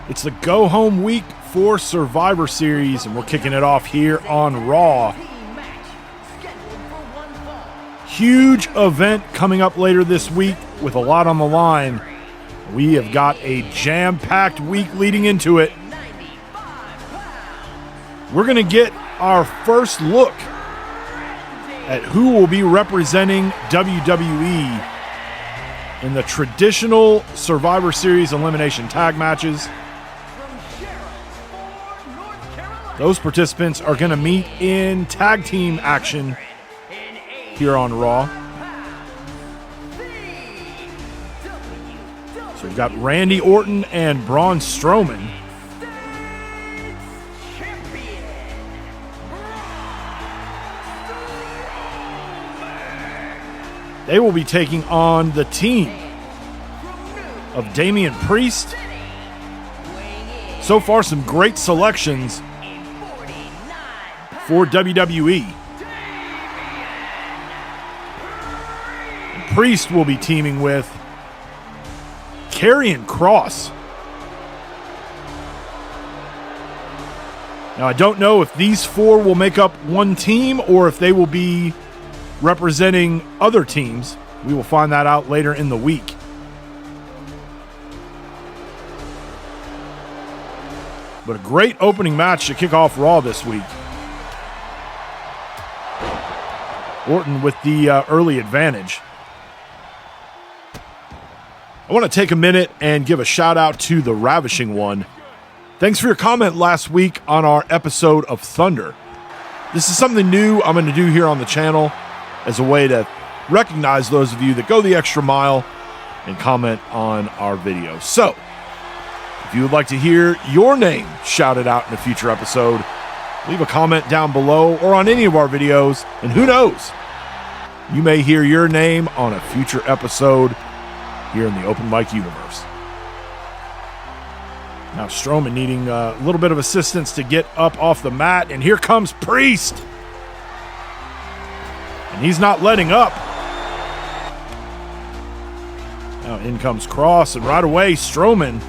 It's the go-home week for Survivor Series, and we're kicking it off here on Raw. Huge event coming up later this week with a lot on the line. We have got a jam-packed week leading into it. We're going to get our first look at who will be representing WWE in the traditional Survivor Series elimination tag matches. Those participants are going to meet in tag team action here on Raw. So we've got Randy Orton and Braun Strowman. They will be taking on the team of Damian Priest. So far, some great selections for WWE. And Priest will be teaming with Karrion Kross. Now, I don't know if these four will make up one team or if they will be representing other teams. We will find that out later in the week. But a great opening match to kick off Raw this week. Orton with the early advantage. I want to take a minute and give a shout out to the Ravishing One. Thanks for your comment last week on our episode of Thunder. This is something new I'm going to do here on the channel as a way to recognize those of you that go the extra mile and comment on our videos. So, if you would like to hear your name shouted out in a future episode, leave a comment down below or on any of our videos, and who knows, you may hear your name on a future episode here in the Open Mic universe. Now Strowman needing a little bit of assistance to get up off the mat, and here comes Priest. And he's not letting up. Now in comes Kross, and right away Strowman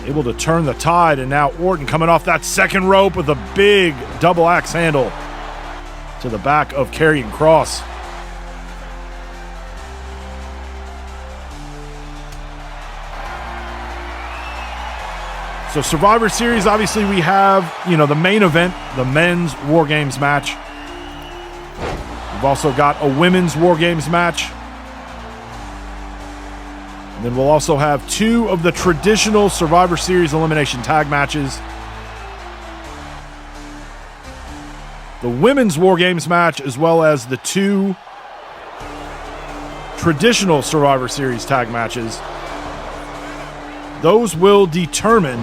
able to turn the tide, and now Orton coming off that second rope with a big double axe handle to the back of Karrion Kross. So Survivor Series, obviously we have, the main event, the men's War Games match. We've also got a women's War Games match. And then we'll also have two of the traditional Survivor Series elimination tag matches. The women's War Games match, as well as the two traditional Survivor Series tag matches. Those will determine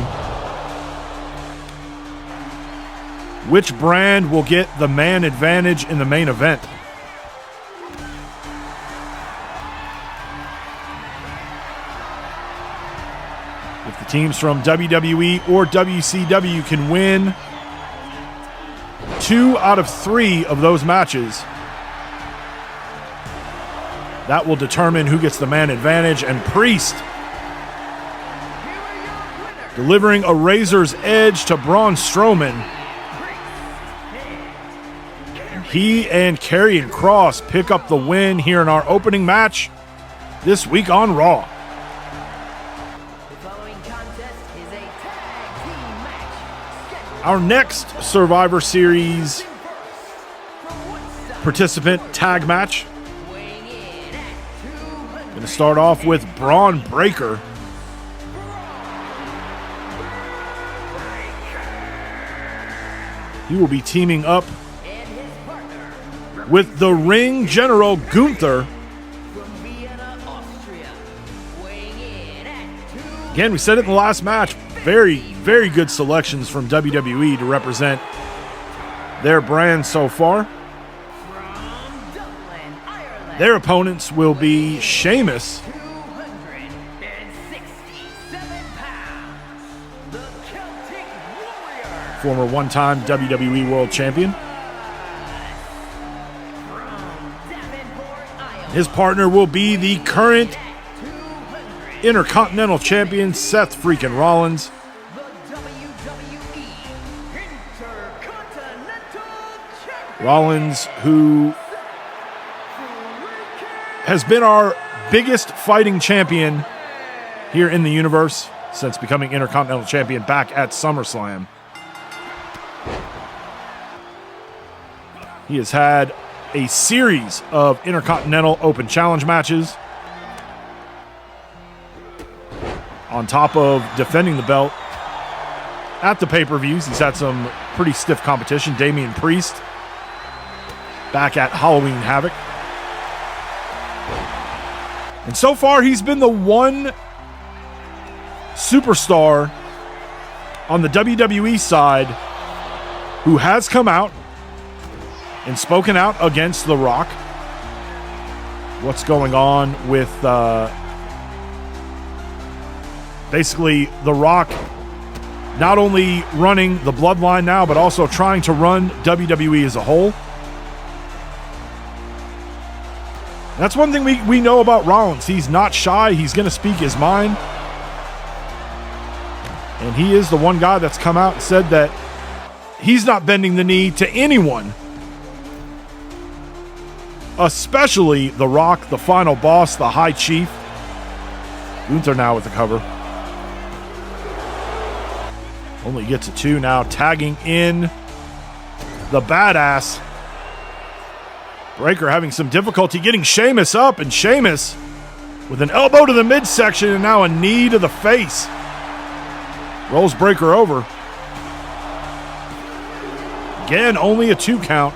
which brand will get the man advantage in the main event. If the teams from WWE or WCW can win 2 out of 3 of those matches, that will determine who gets the man advantage. And Priest delivering a razor's edge to Braun Strowman. He and Karrion Kross pick up the win here in our opening match this week on Raw. Our next Survivor Series participant tag match. Going to start off with Braun Breaker. He will be teaming up with the Ring General Gunther. Again, we said it in the last match. Very, very good selections from WWE to represent their brand so far. Their opponents will be Sheamus, former one-time WWE World Champion. His partner will be the current Intercontinental Champion Seth freaking Rollins. The WWE Intercontinental Champion. Rollins, who has been our biggest fighting champion here in the universe since becoming Intercontinental Champion back at SummerSlam. He has had a series of Intercontinental Open Challenge matches on top of defending the belt at the pay-per-views. He's had some pretty stiff competition. Damian Priest back at Halloween Havoc. And so far, he's been the one superstar on the WWE side who has come out and spoken out against The Rock. What's going on with basically The Rock not only running the bloodline now, but also trying to run WWE as a whole. That's one thing we know about Rollins. He's not shy. He's going to speak his mind. And he is the one guy that's come out and said that he's not bending the knee to anyone, especially The Rock, the final boss, the High Chief. Gunther now with the cover. Only gets a 2 now, tagging in the Badass. Breaker having some difficulty getting Sheamus up, and Sheamus with an elbow to the midsection and now a knee to the face. Rolls Breaker over. Again, only a 2 count.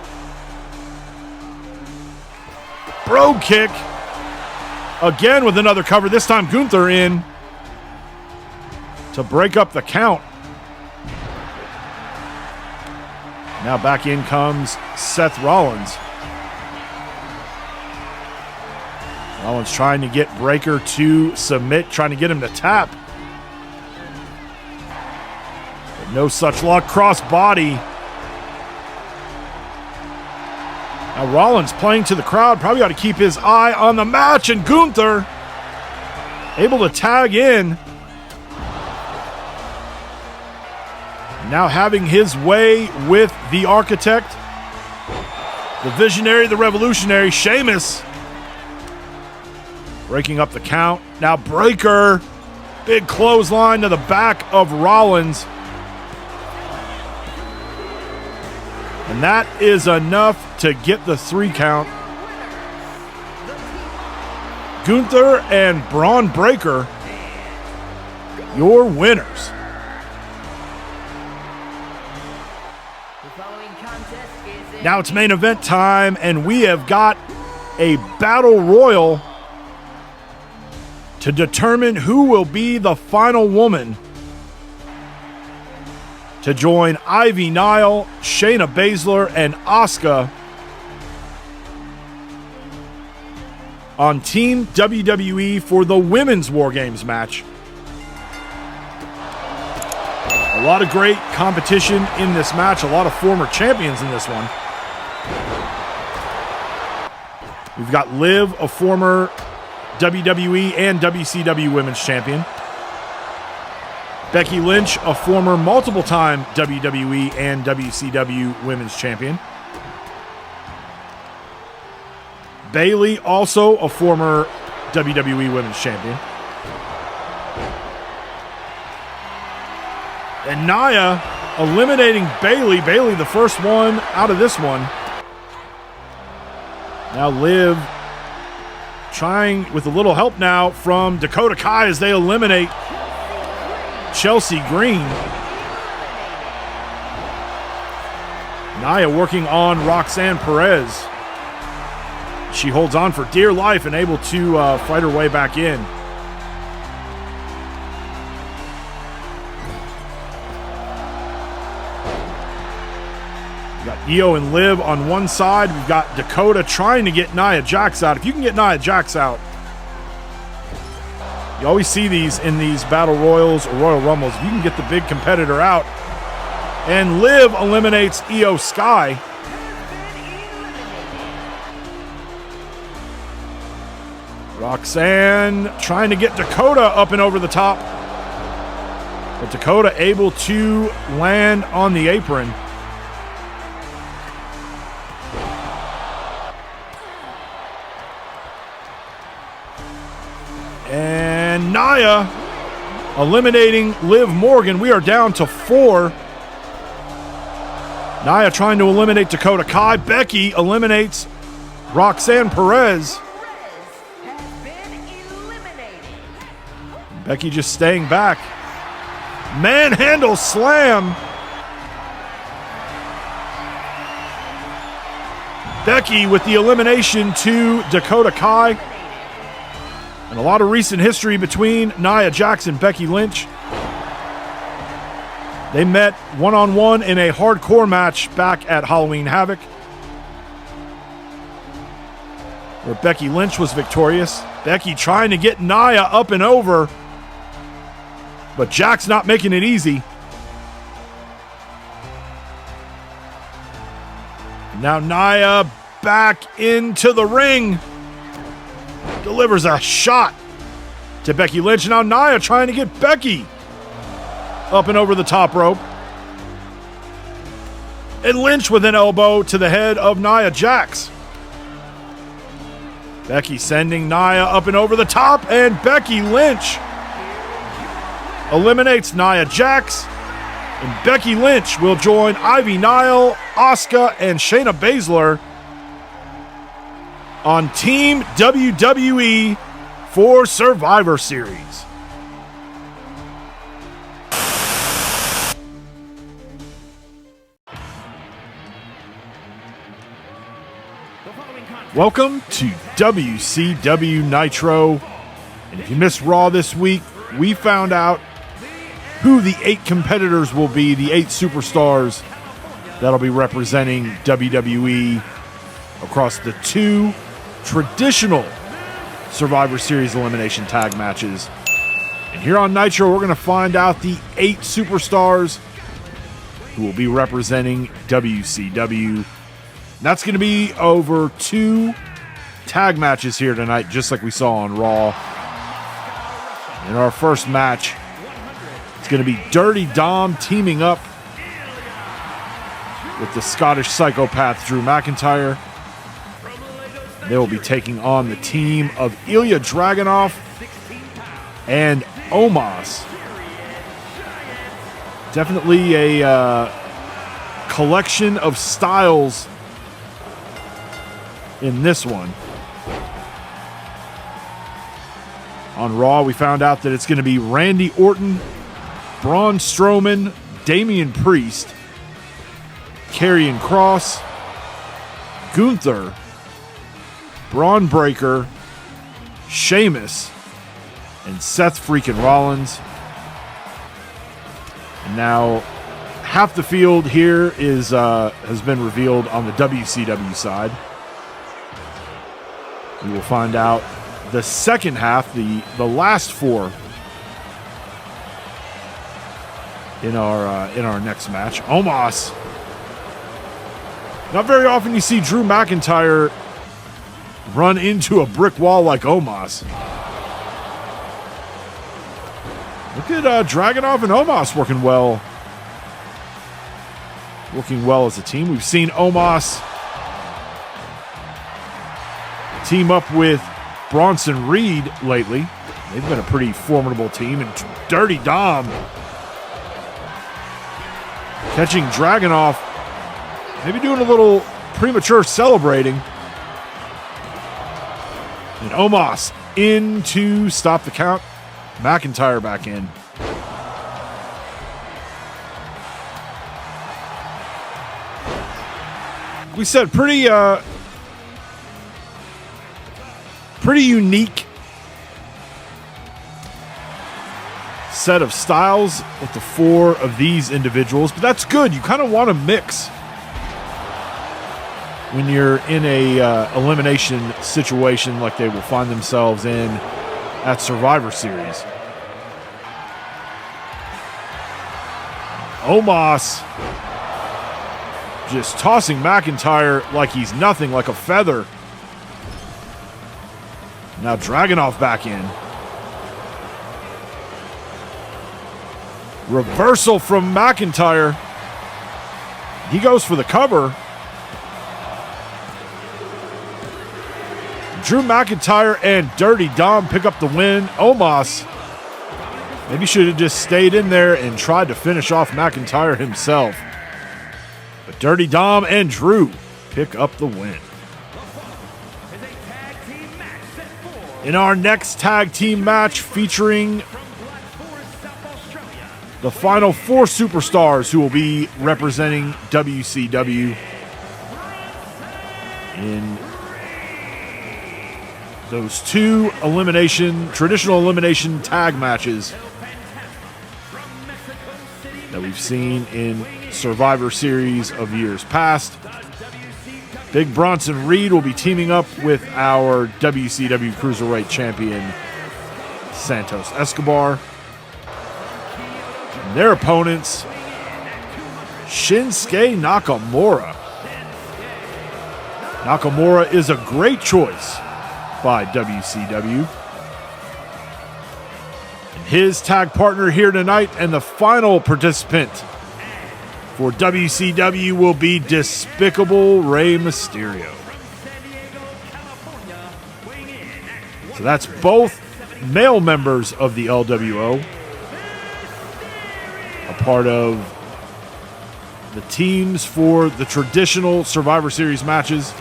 Brogue kick. Again with another cover. This time Gunther in to break up the count. Now back in comes Seth Rollins. Rollins trying to get Breaker to submit, trying to get him to tap. But no such luck. Cross body. Now Rollins playing to the crowd. Probably got to keep his eye on the match. And Gunther able to tag in. Now having his way with the Architect, the Visionary, the Revolutionary, Sheamus. Breaking up the count. Now Breaker. Big clothesline to the back of Rollins. And that is enough to get the 3 count. Gunther and Braun Breaker, your winners. Now it's main event time, and we have got a battle royal to determine who will be the final woman to join Ivy Nile, Shayna Baszler, and Asuka on Team WWE for the Women's War Games match. A lot of great competition in this match, a lot of former champions in this one. We've got Liv, a former WWE and WCW Women's Champion. Becky Lynch, a former multiple-time WWE and WCW Women's Champion. Bayley, also a former WWE Women's Champion. And Nia eliminating Bayley. Bayley, the first one out of this one. Now Liv trying with a little help now from Dakota Kai as they eliminate Chelsea Green. Nia working on Roxanne Perez. She holds on for dear life and able to fight her way back in. We've got Io and Liv on one side. We've got Dakota trying to get Nia Jax out. If you can get Nia Jax out, you always see these in these Battle Royals or Royal Rumbles. If you can get the big competitor out. And Liv eliminates Io Sky. Roxanne trying to get Dakota up and over the top. But Dakota able to land on the apron. And Nia eliminating Liv Morgan. We are down to 4. Nia trying to eliminate Dakota Kai. Becky eliminates Roxanne Perez. Becky just staying back. Manhandle slam. Becky with the elimination to Dakota Kai. And a lot of recent history between Nia Jax and Becky Lynch. They met one-on-one in a hardcore match back at Halloween Havoc, where Becky Lynch was victorious. Becky trying to get Nia up and over, but Jax not making it easy. Now Nia back into the ring. Delivers a shot to Becky Lynch. Now Nia trying to get Becky up and over the top rope. And Lynch with an elbow to the head of Nia Jax. Becky sending Nia up and over the top, and Becky Lynch eliminates Nia Jax. And Becky Lynch will join Ivy Nile, Asuka, and Shayna Baszler on Team WWE for Survivor Series. Welcome to WCW Nitro. And if you missed Raw this week, we found out who the 8 competitors will be, the 8 superstars that'll be representing WWE across the 2 traditional Survivor Series elimination tag matches. And here on Nitro, we're going to find out the 8 superstars who will be representing WCW. That's going to be over 2 tag matches here tonight, just like we saw on Raw. In our first match, it's going to be Dirty Dom teaming up with the Scottish psychopath Drew McIntyre. They will be taking on the team of Ilya Dragunov and Omos. Definitely a collection of styles in this one. On Raw, we found out that it's going to be Randy Orton, Braun Strowman, Damian Priest, Karrion Kross, Gunther, Braun Breaker, Sheamus, and Seth freaking Rollins. And now half the field here is has been revealed on the WCW side. We will find out the second half, the last 4 in our next match. Omos. Not very often you see Drew McIntyre run into a brick wall like Omos. Look at Dragunov and Omos working well as a team. We've seen Omos team up with Bronson Reed lately. They've been a pretty formidable team. And Dirty Dom catching Dragunov, maybe doing a little premature celebrating. And Omos in to stop the count. McIntyre back in. We said pretty unique set of styles with the 4 of these individuals, but that's good. You kind of want to mix when you're in a elimination situation like they will find themselves in at Survivor Series. Omos just tossing McIntyre like he's nothing, like a feather. Now Dragunov back in. Reversal from McIntyre. He goes for the cover. Drew McIntyre and Dirty Dom pick up the win. Omos maybe should have just stayed in there and tried to finish off McIntyre himself. But Dirty Dom and Drew pick up the win. In our next tag team match featuring the final 4 superstars who will be representing WCW in those 2 traditional elimination tag matches that we've seen in Survivor Series of years past. Big Bronson Reed will be teaming up with our WCW Cruiserweight Champion Santos Escobar. And their opponents, Shinsuke Nakamura. Nakamura is a great choice by WCW. And his tag partner here tonight and the final participant for WCW will be Despicable Rey Mysterio. So that's both male members of the LWO, a part of the teams for the traditional Survivor Series matches.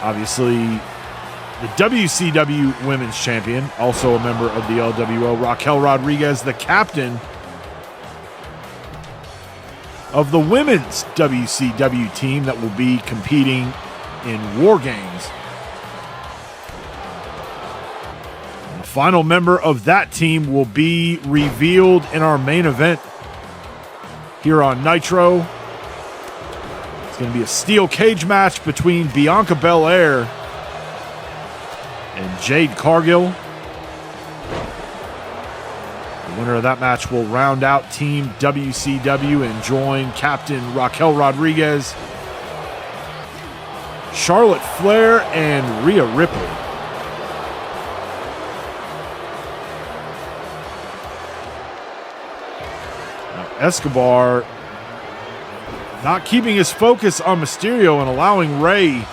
Obviously, the WCW Women's Champion, also a member of the LWO, Raquel Rodriguez, the captain of the women's WCW team that will be competing in War Games. And the final member of that team will be revealed in our main event here on Nitro. It's going to be a steel cage match between Bianca Belair and Jade Cargill. The winner of that match will round out Team WCW and join Captain Raquel Rodriguez, Charlotte Flair, and Rhea Ripley. Now, Escobar not keeping his focus on Mysterio and allowing Rey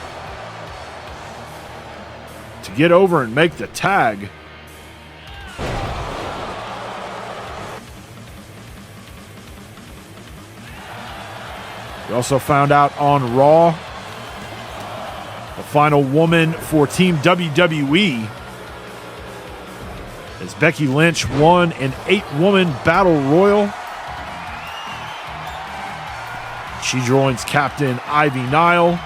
to get over and make the tag. We also found out on Raw, the final woman for Team WWE, as Becky Lynch won an 8-woman battle royal. She joins Captain Ivy Nile,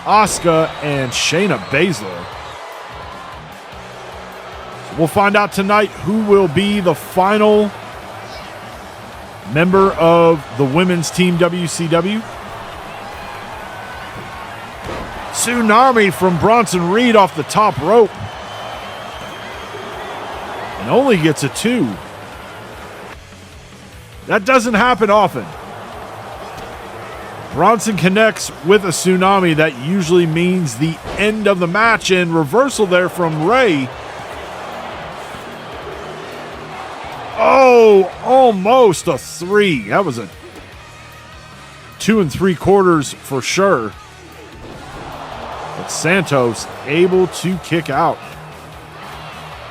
Asuka, and Shayna Baszler. So we'll find out tonight who will be the final member of the women's Team WCW. Tsunami from Bronson Reed off the top rope. And only gets a 2. That doesn't happen often. Bronson connects with a tsunami. That usually means the end of the match, and reversal there from Rey. Oh, almost a 3. That was a 2 3/4 for sure. But Santos able to kick out.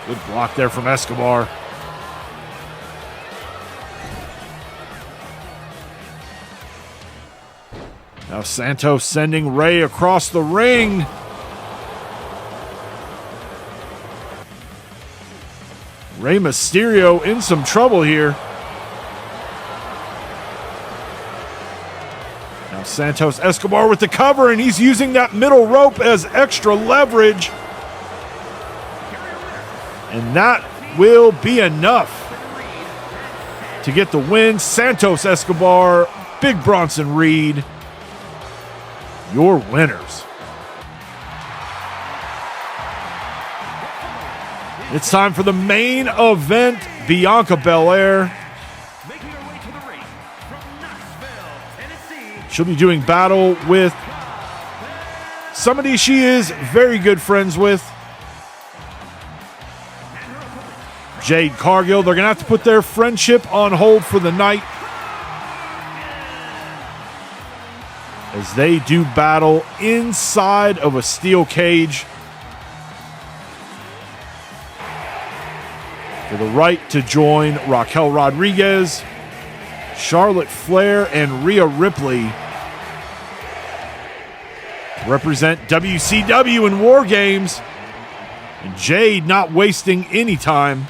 Good block there from Escobar. Now Santos sending Rey across the ring. Rey Mysterio in some trouble here. Now Santos Escobar with the cover, and he's using that middle rope as extra leverage. And that will be enough to get the win. Santos Escobar, Big Bronson Reed, your winners. It's time for the main event. Bianca Belair. She'll be doing battle with somebody she is very good friends with. Jade Cargill, they're going to have to put their friendship on hold for the night as they do battle inside of a steel cage for the right to join Raquel Rodriguez, Charlotte Flair, and Rhea Ripley represent WCW in War Games. And Jade not wasting any time.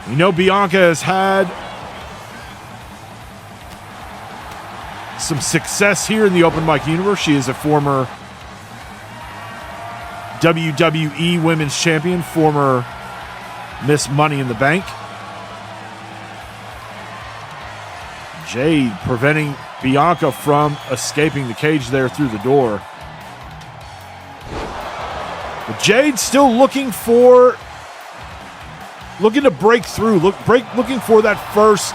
We know Bianca has had some success here in the open mic universe. She is a former WWE Women's Champion, former Miss Money in the Bank. Jade preventing Bianca from escaping the cage there through the door. But Jade still looking to break through, looking for that first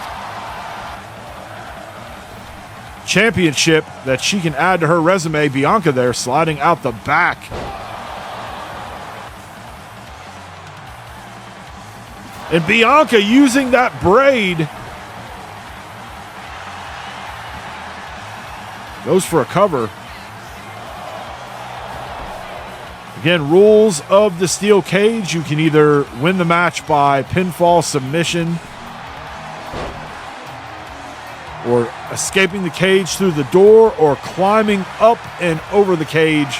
championship that she can add to her resume. Bianca there sliding out the back. And Bianca using that braid. Goes for a cover. Again, rules of the steel cage. You can either win the match by pinfall, submission, or escaping the cage through the door, or climbing up and over the cage.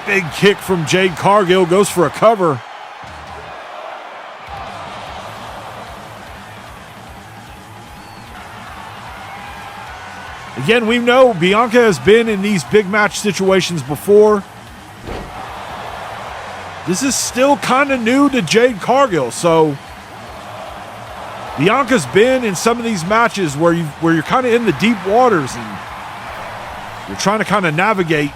Big kick from Jade Cargill, goes for a cover. Again, we know Bianca has been in these big match situations before. This is still kind of new to Jade Cargill, so Bianca's been in some of these matches where you're kind of in the deep waters and you're trying to kind of navigate.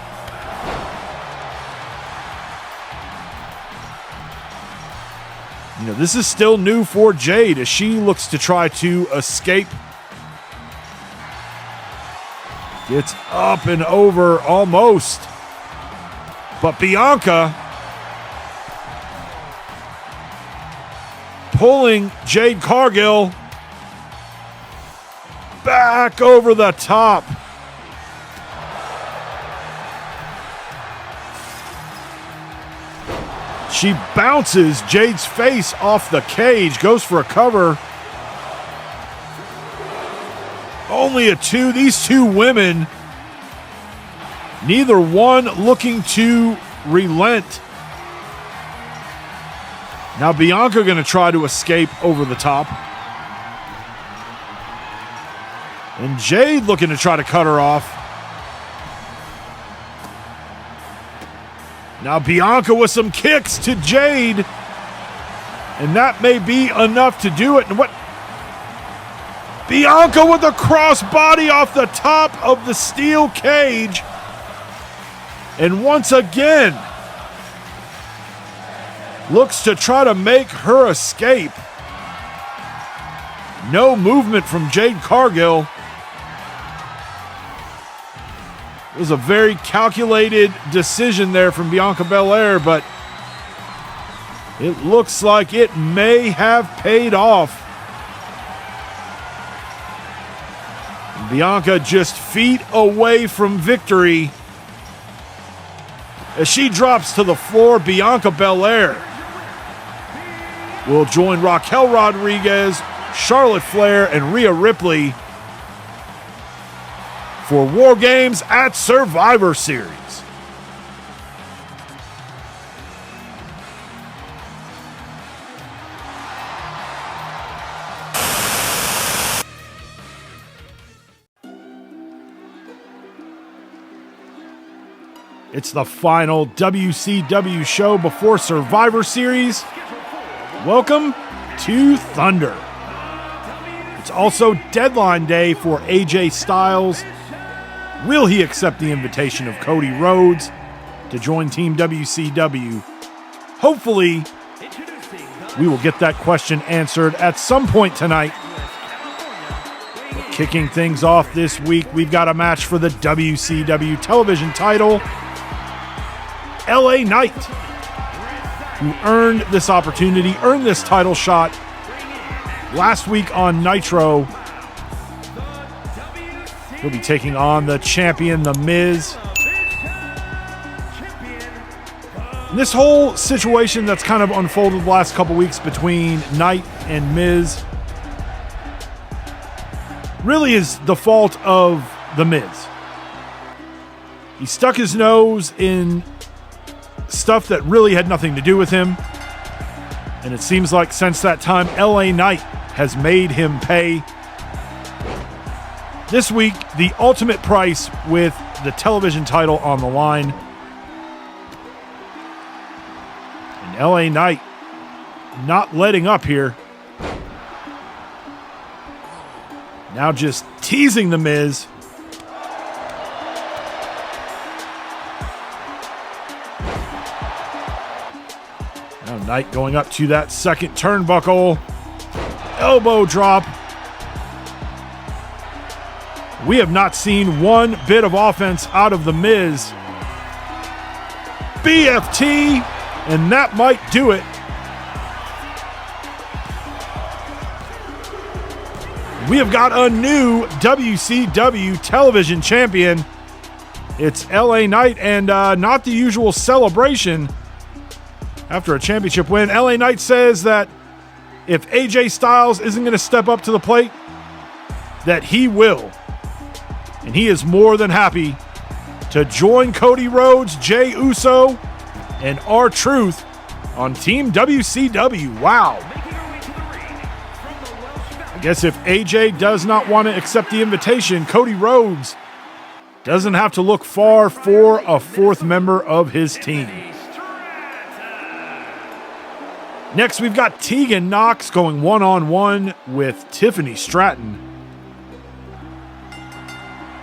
You know, this is still new for Jade as she looks to try to escape. Gets up and over almost. But Bianca pulling Jade Cargill back over the top. She bounces Jade's face off the cage, goes for a cover. Only a two. These two women, neither one looking to relent. Now Bianca going to try to escape over the top. And Jade looking to try to cut her off. Now Bianca with some kicks to Jade. And that may be enough to do it. And what? Bianca with a crossbody off the top of the steel cage. And once again, looks to try to make her escape. No movement from Jade Cargill. It was a very calculated decision there from Bianca Belair, but it looks like it may have paid off. Bianca just feet away from victory. As she drops to the floor, Bianca Belair will join Raquel Rodriguez, Charlotte Flair, and Rhea Ripley for War Games at Survivor Series. It's the final WCW show before Survivor Series. Welcome to Thunder. It's also deadline day for AJ Styles Will he accept the invitation of Cody Rhodes to join Team WCW? Hopefully, we will get that question answered at some point tonight. But kicking things off this week, we've got a match for the WCW television title. LA Knight, who earned this opportunity, earned this title shot last week on Nitro. He'll be taking on the champion, The Miz. And this whole situation that's kind of unfolded the last couple weeks between Knight and Miz really is the fault of The Miz. He stuck his nose in stuff that really had nothing to do with him. And it seems like since that time, LA Knight has made him pay. This week, the ultimate price with the television title on the line. And LA Knight not letting up here. Now just teasing The Miz. Now Knight going up to that second turnbuckle. Elbow drop. We have not seen one bit of offense out of The Miz. BFT, and that might do it. We have got a new WCW television champion. It's LA Knight, and not the usual celebration after a championship win. LA Knight says that if AJ Styles isn't going to step up to the plate, that he will. And he is more than happy to join Cody Rhodes, Jey Uso, and R-Truth on Team WCW. Wow. I guess if AJ does not want to accept the invitation, Cody Rhodes doesn't have to look far for a fourth member of his team. Next, we've got Tegan Knox going one-on-one with Tiffany Stratton.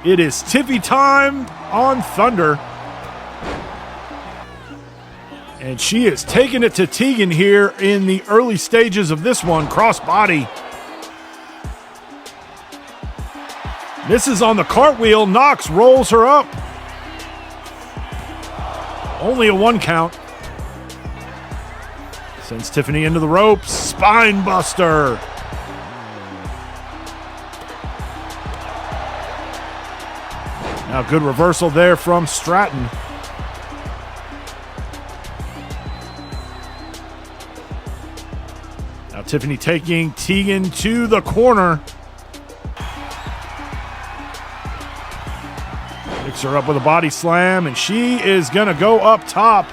It is Tiffy time on Thunder. And she is taking it to Tegan here in the early stages of this one. Crossbody. Misses on the cartwheel. Knox rolls her up. Only a 1 count. Sends Tiffany into the ropes. Spine buster. Now good reversal there from Stratton. Now Tiffany taking Tegan to the corner. Picks her up with a body slam, and she is going to go up top.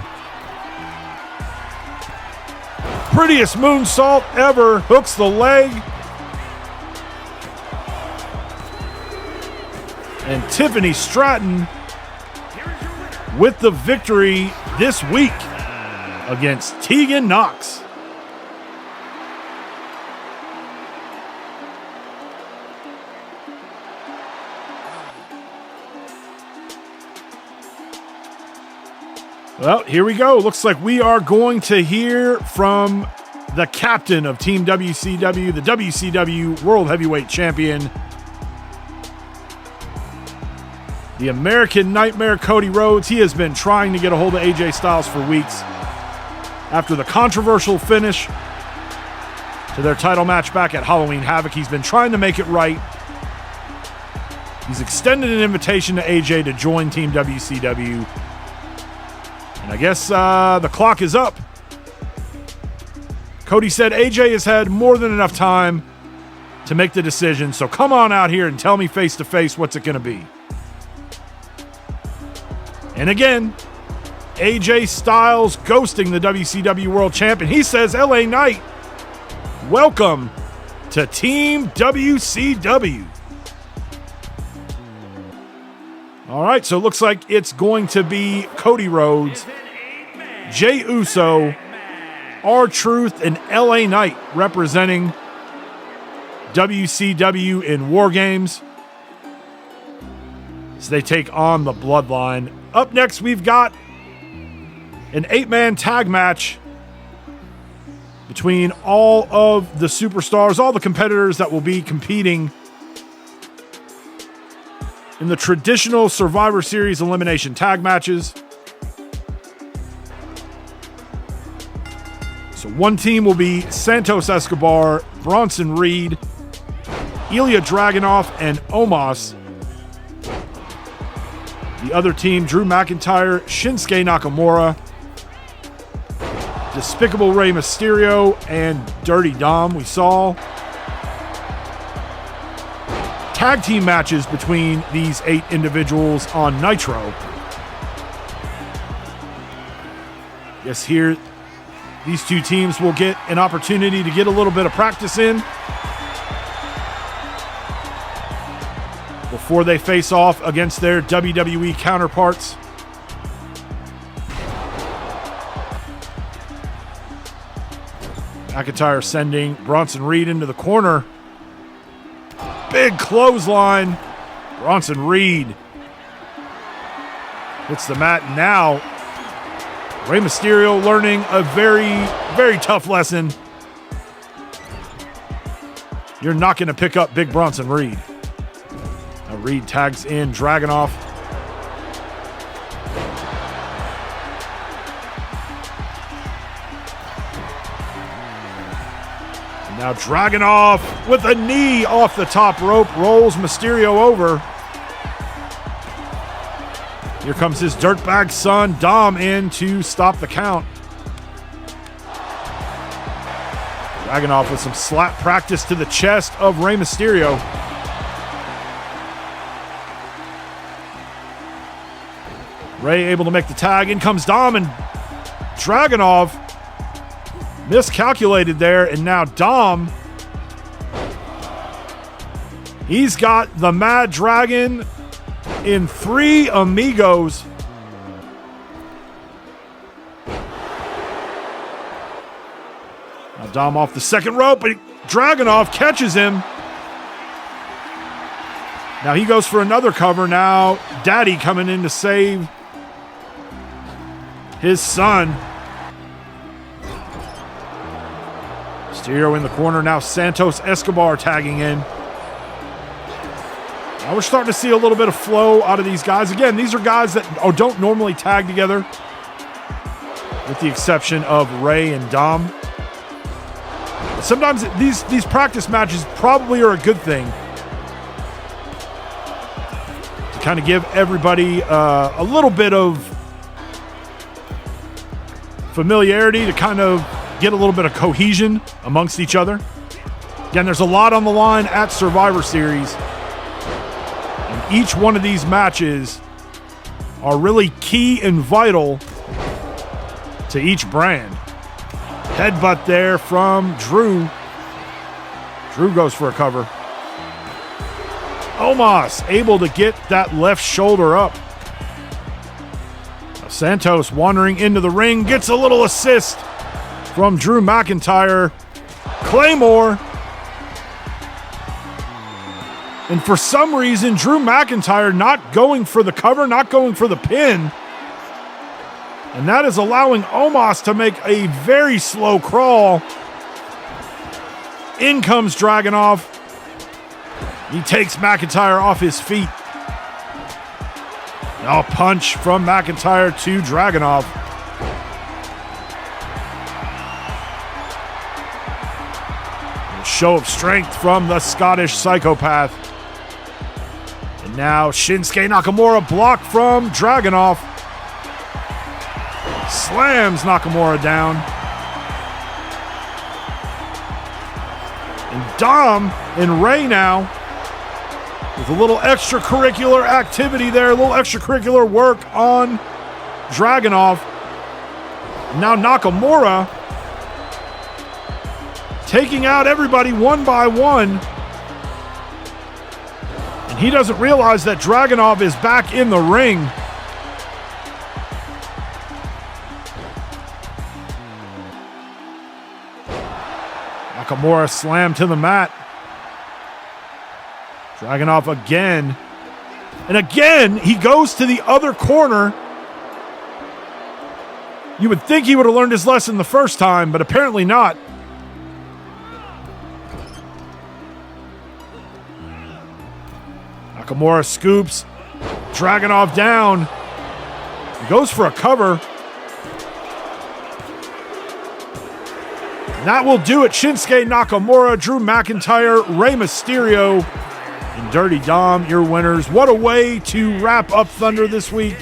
Prettiest moonsault ever. Hooks the leg. And Tiffany Stratton with the victory this week against Tegan Knox. Well, here we go. Looks like we are going to hear from the captain of Team WCW, the WCW World Heavyweight Champion, the American Nightmare, Cody Rhodes. He has been trying to get a hold of AJ Styles for weeks. After the controversial finish to their title match back at Halloween Havoc, he's been trying to make it right. He's extended an invitation to AJ to join Team WCW. And I guess the clock is up. Cody said AJ has had more than enough time to make the decision, so come on out here and tell me face to face what's it going to be. And again, AJ Styles ghosting the WCW World Champion. He says, LA Knight, welcome to Team WCW. All right, so it looks like it's going to be Cody Rhodes, Jey Uso, R-Truth, and LA Knight representing WCW in War Games. as they take on the Bloodline. Up next, we've got an 8-man tag match between all of the superstars, all the competitors that will be competing in the traditional Survivor Series elimination tag matches. So one team will be Santos Escobar, Bronson Reed, Ilya Dragunov, and Omos. The other team, Drew McIntyre, Shinsuke Nakamura, Despicable Rey Mysterio, and Dirty Dom. We saw tag team matches between these 8 individuals on NITRO. Yes, here these two teams will get an opportunity to get a little bit of practice in before they face off against their WWE counterparts. McIntyre sending Bronson Reed into the corner. Big clothesline. Bronson Reed hits the mat. Now, Rey Mysterio learning a very, very tough lesson. You're not going to pick up Big Bronson Reed. Now Reed tags in Dragunov. Now Dragunov with a knee off the top rope rolls Mysterio over. Here comes his dirtbag son, Dom, in to stop the count. Dragunov with some slap practice to the chest of Rey Mysterio. Rey able to make the tag. In comes Dom, and Dragunov miscalculated there, and now Dom, he's got the Mad Dragon in 3 amigos. Now Dom off the second rope, but Dragunov catches him. Now he goes for another cover. Now Daddy coming in to save his son. Mysterio in the corner. Now Santos Escobar tagging in. Now we're starting to see a little bit of flow out of these guys. Again, these are guys that don't normally tag together, with the exception of Rey and Dom. Sometimes these practice matches probably are a good thing to kind of give everybody a little bit of familiarity, to kind of get a little bit of cohesion amongst each other. Again, there's a lot on the line at Survivor Series, and each one of these matches are really key and vital to each brand. Headbutt there from Drew. Drew goes for a cover. Omos able to get that left shoulder up. Now Santos wandering into the ring, gets a little assist from Drew McIntyre. Claymore. And for some reason, Drew McIntyre not going for the cover, not going for the pin. And that is allowing Omos to make a very slow crawl. In comes Dragunov. He takes McIntyre off his feet. Now a punch from McIntyre to Dragunov. A show of strength from the Scottish psychopath. And now Shinsuke Nakamura blocked from Dragunov. Slams Nakamura down. And Dom and Rey now with a little extracurricular activity there, a little extracurricular work on Dragunov. Now Nakamura taking out everybody one by one. And he doesn't realize that Dragunov is back in the ring. Nakamura slammed to the mat. Dragunov again And again, he goes to the other corner. You would think he would have learned his lesson the first time, but apparently not. Nakamura scoops, Dragunov down. He goes for a cover. And that will do it. Shinsuke Nakamura, Drew McIntyre, Rey Mysterio, and Dirty Dom, your winners. What a way to wrap up Thunder this week.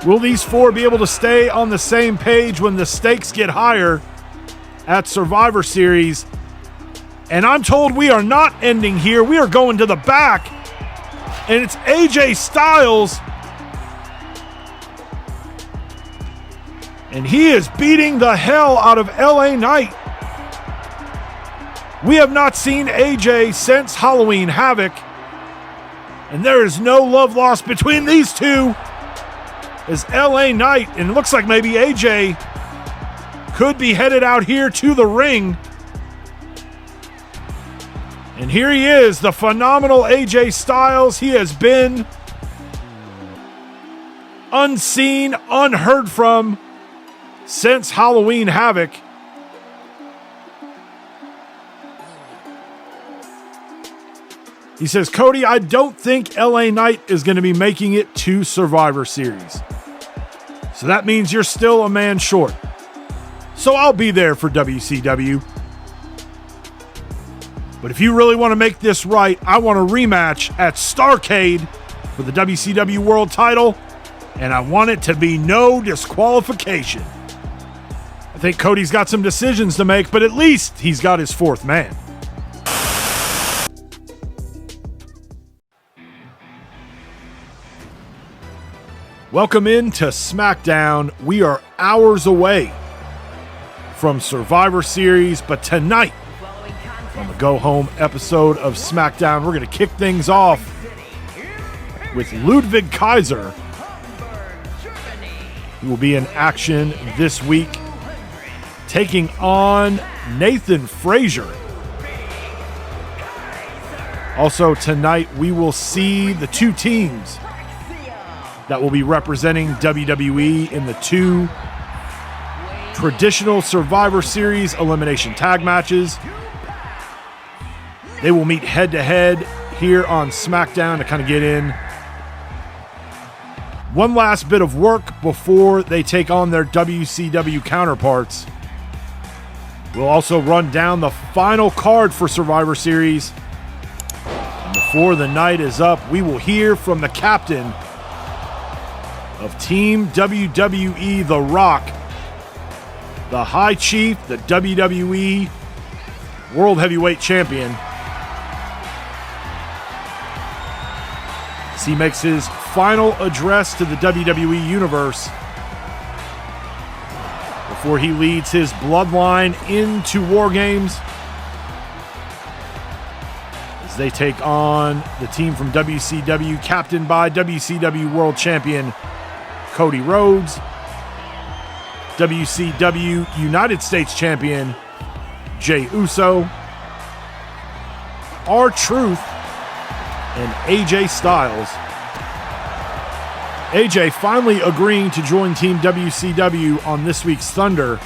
Will these four be able to stay on the same page when the stakes get higher at Survivor Series? And I'm told we are not ending here. We are going to the back. And it's AJ Styles. And he is beating the hell out of LA Knight. We have not seen AJ since Halloween Havoc. And there is no love lost between these two. As LA Knight, and it looks like maybe AJ could be headed out here to the ring. And here he is, the phenomenal AJ Styles. He has been unseen, unheard from since Halloween Havoc. He says, Cody, I don't think LA Knight is going to be making it to Survivor Series. So that means you're still a man short. So I'll be there for WCW. But if you really want to make this right, I want a rematch at Starrcade for the WCW World title, and I want it to be no disqualification. I think Cody's got some decisions to make, but at least he's got his fourth man. Welcome into SmackDown. We are hours away from Survivor Series, but tonight, on the go-home episode of SmackDown, we're going to kick things off with Ludwig Kaiser, who will be in action this week, taking on Nathan Frazier. Also tonight, we will see the two teams that will be representing WWE in the two traditional Survivor Series elimination tag matches. They will meet head-to-head here on SmackDown to kind of get in one last bit of work before they take on their WCW counterparts. We'll also run down the final card for Survivor Series. And before the night is up, we will hear from the captain of Team WWE, The Rock, the High Chief, the WWE World Heavyweight Champion. As he makes his final address to the WWE Universe before he leads his bloodline into War Games as they take on the team from WCW, captained by WCW World Champion Cody Rhodes, WCW United States Champion Jey Uso, R-Truth, and AJ Styles. AJ finally agreeing to join Team WCW on this week's Thunder,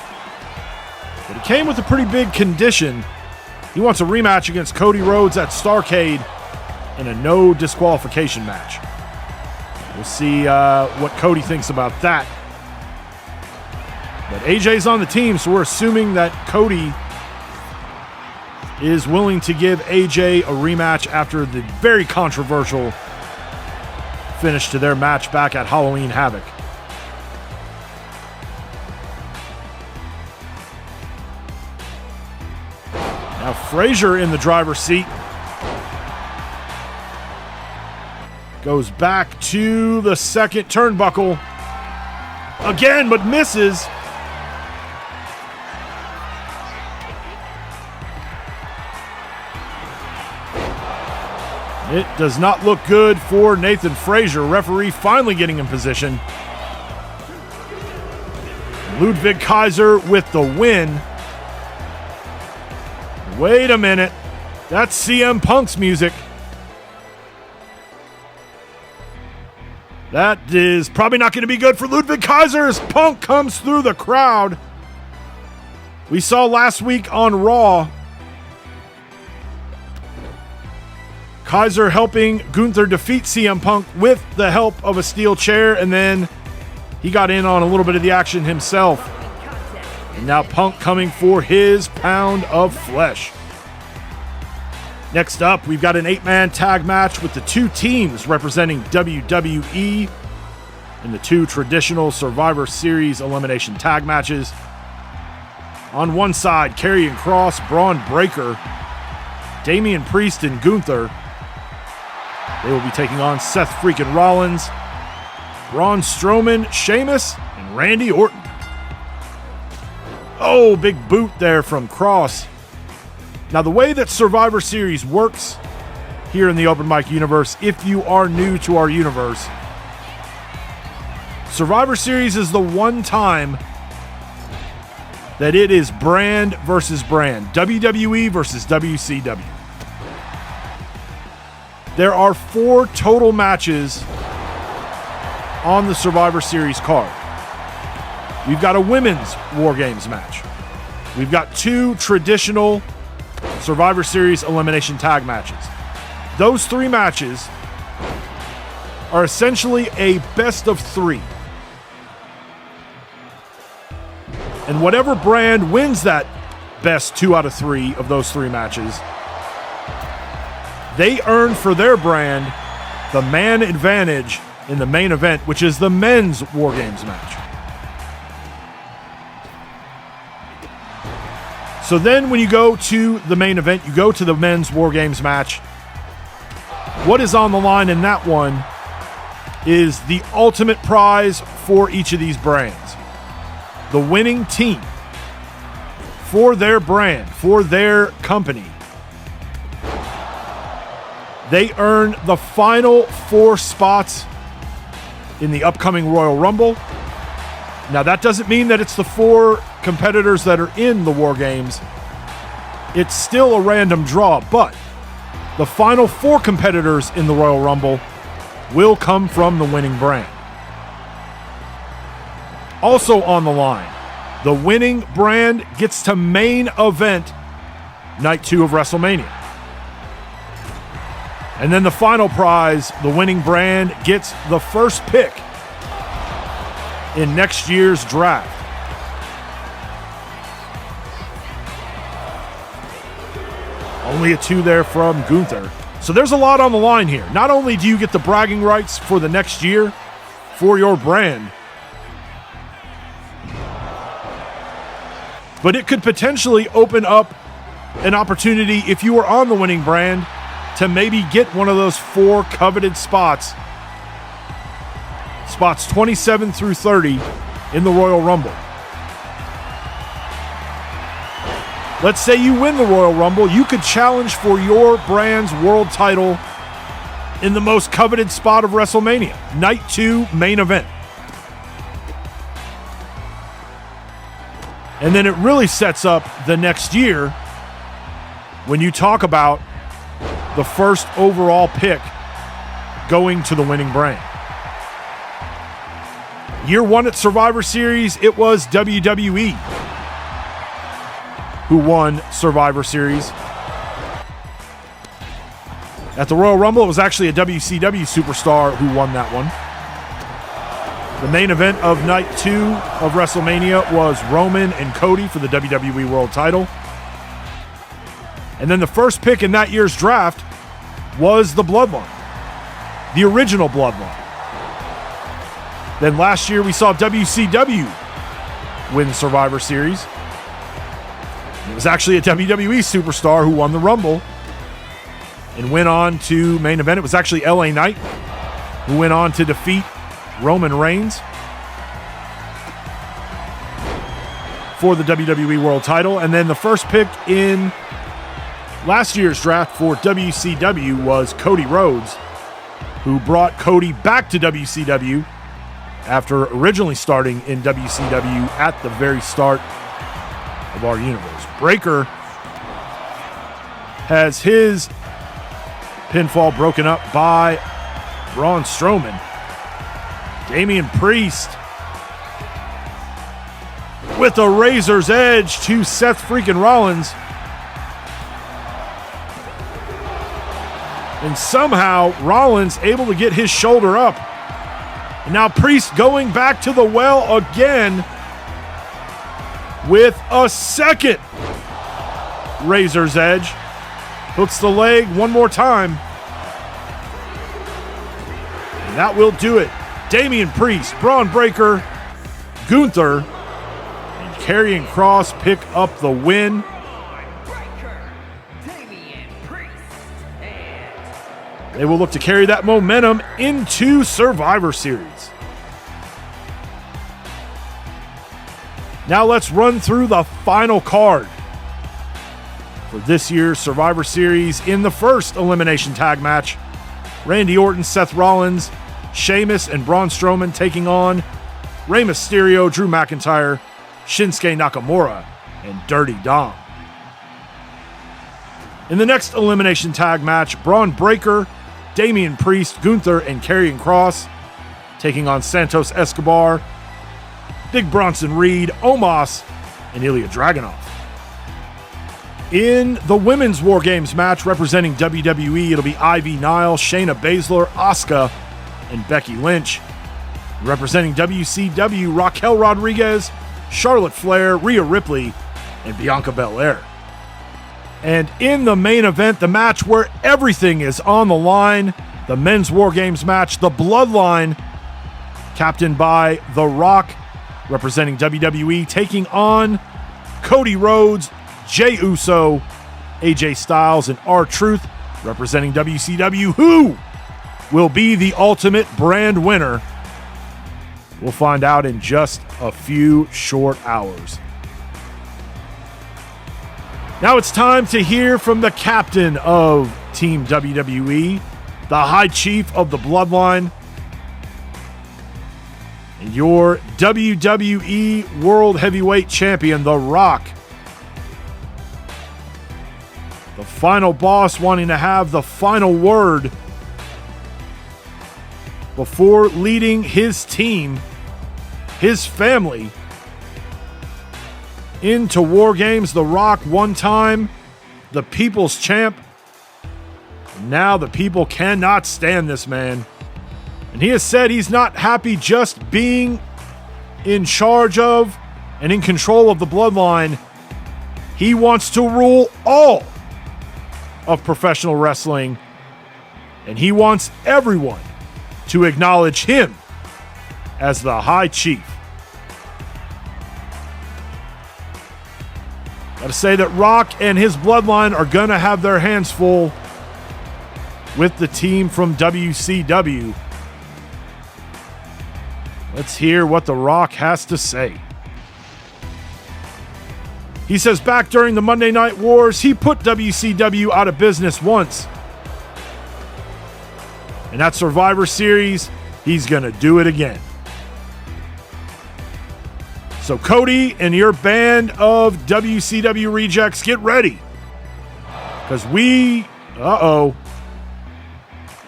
but it came with a pretty big condition. He wants a rematch against Cody Rhodes at Starrcade in a no disqualification match. We'll see what Cody thinks about that. But AJ's on the team, so we're assuming that Cody is willing to give AJ a rematch after the very controversial finish to their match back at Halloween Havoc. Now Frazier in the driver's seat. Goes back to the second turnbuckle. Again, but misses. It does not look good for Nathan Frazier. Referee finally getting in position. Ludwig Kaiser with the win. Wait a minute. That's CM Punk's music. That is probably not going to be good for Ludwig Kaiser as Punk comes through the crowd. We saw last week on Raw Kaiser helping Gunther defeat CM Punk with the help of a steel chair, and then he got in on a little bit of the action himself. And now Punk coming for his pound of flesh. Next up, we've got an 8-man tag match with the two teams representing WWE in the two traditional Survivor Series elimination tag matches. On one side, Karrion Kross, Braun Breaker, Damian Priest, and Gunther. They will be taking on Seth freaking Rollins, Braun Strowman, Sheamus, and Randy Orton. Oh, big boot there from Kross. Now, the way that Survivor Series works here in the Open Mic universe, if you are new to our universe, Survivor Series is the one time that it is brand versus brand, WWE versus WCW. There are 4 total matches on the Survivor Series card. We've got a women's War Games match. We've got 2 traditional Survivor Series elimination tag matches. Those 3 matches are essentially a best of 3. And whatever brand wins that best 2 out of 3 of those 3 matches, they earn for their brand the man advantage in the main event, which is the men's War Games match. So then when you go to the main event, you go to the men's War Games match. What is on the line in that one is the ultimate prize for each of these brands. The winning team, for their brand, for their company, they earn the final 4 spots in the upcoming Royal Rumble. Now, that doesn't mean that it's the 4 competitors that are in the War Games. It's still a random draw, but the final 4 competitors in the Royal Rumble will come from the winning brand. Also on the line, the winning brand gets to main event night 2 of WrestleMania. And then the final prize, the winning brand gets the first pick in next year's draft. Only a 2 there from Gunther. So there's a lot on the line here. Not only do you get the bragging rights for the next year for your brand, but it could potentially open up an opportunity if you were on the winning brand to maybe get one of those 4 coveted spots 27 through 30 in the Royal Rumble. Let's say you win the Royal Rumble, you could challenge for your brand's world title in the most coveted spot of WrestleMania, night 2 main event. And then it really sets up the next year when you talk about the first overall pick going to the winning brand. Year 1 at Survivor Series, it was WWE who won Survivor Series. At the Royal Rumble, it was actually a WCW superstar who won that one. The main event of night 2 of WrestleMania was Roman and Cody for the WWE World title. And then the first pick in that year's draft was the Bloodline, the original Bloodline. Then last year we saw WCW win Survivor Series. It was actually a WWE superstar who won the Rumble and went on to main event. It was actually LA Knight who went on to defeat Roman Reigns for the WWE World title. And then the first pick in last year's draft for WCW was Cody Rhodes, who brought Cody back to WCW after originally starting in WCW at the very start of our universe. Breaker has his pinfall broken up by Braun Strowman. Damian Priest with a razor's edge to Seth freaking Rollins. And somehow Rollins able to get his shoulder up. And now Priest going back to the well again with a second razor's edge. Hooks the leg one more time. And that will do it. Damian Priest, Braun Breaker, Gunther, and Karrion Kross pick up the win. They will look to carry that momentum into Survivor Series. Now let's run through the final card for this year's Survivor Series. In the first elimination tag match, Randy Orton, Seth Rollins, Sheamus, and Braun Strowman taking on Rey Mysterio, Drew McIntyre, Shinsuke Nakamura, and Dirty Dom. In the next elimination tag match, Braun Breaker, Damian Priest, Gunther, and Karrion Kross taking on Santos Escobar, Big Bronson Reed, Omos, and Ilya Dragunov. In the women's War Games match representing WWE, it'll be Ivy Nile, Shayna Baszler, Asuka, and Becky Lynch. Representing WCW, Raquel Rodriguez, Charlotte Flair, Rhea Ripley, and Bianca Belair. And in the main event, the match where everything is on the line, the men's War Games match, the Bloodline, captained by The Rock, representing WWE, taking on Cody Rhodes, Jey Uso, AJ Styles, and R-Truth, representing WCW, who will be the ultimate brand winner. We'll find out in just a few short hours. Now it's time to hear from the captain of Team WWE, the High Chief of the Bloodline, and your WWE World Heavyweight Champion, The Rock. The final boss wanting to have the final word before leading his team, his family, into War Games. The Rock, one time the people's champ. Now the people cannot stand this man. And he has said he's not happy just being in charge of and in control of the Bloodline. He wants to rule all of professional wrestling. And he wants everyone to acknowledge him as the High Chief. Got to say that Rock and his Bloodline are going to have their hands full with the team from WCW. Let's hear what The Rock has to say. He says back during the Monday Night Wars, he put WCW out of business once. And at Survivor Series, he's going to do it again. So Cody and your band of WCW rejects, get ready. Because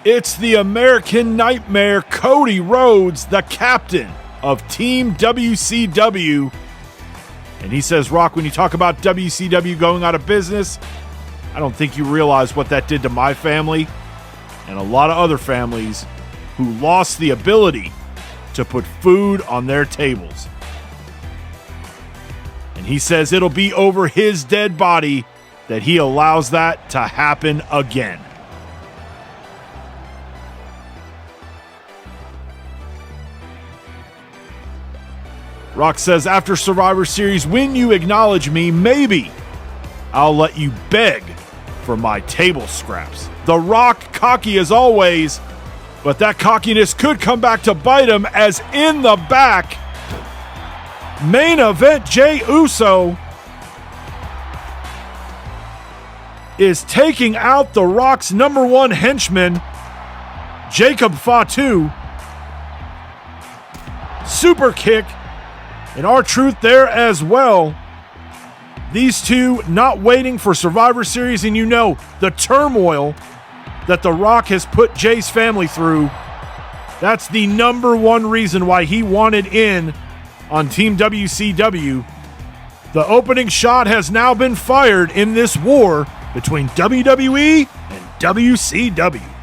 it's the American Nightmare, Cody Rhodes, the captain of Team WCW. And he says, Rock, when you talk about WCW going out of business, I don't think you realize what that did to my family and a lot of other families who lost the ability to put food on their tables. And he says it'll be over his dead body that he allows that to happen again. Rock says, after Survivor Series, when you acknowledge me, maybe I'll let you beg for my table scraps. The Rock, cocky as always, but that cockiness could come back to bite him, as in the back, main event, Jey Uso is taking out The Rock's number one henchman, Jacob Fatu. Super kick, and R-Truth there as well. These two not waiting for Survivor Series, and you know the turmoil that The Rock has put Jay's family through. That's the number one reason why he wanted in on Team WCW. The opening shot has now been fired in this war between WWE and WCW.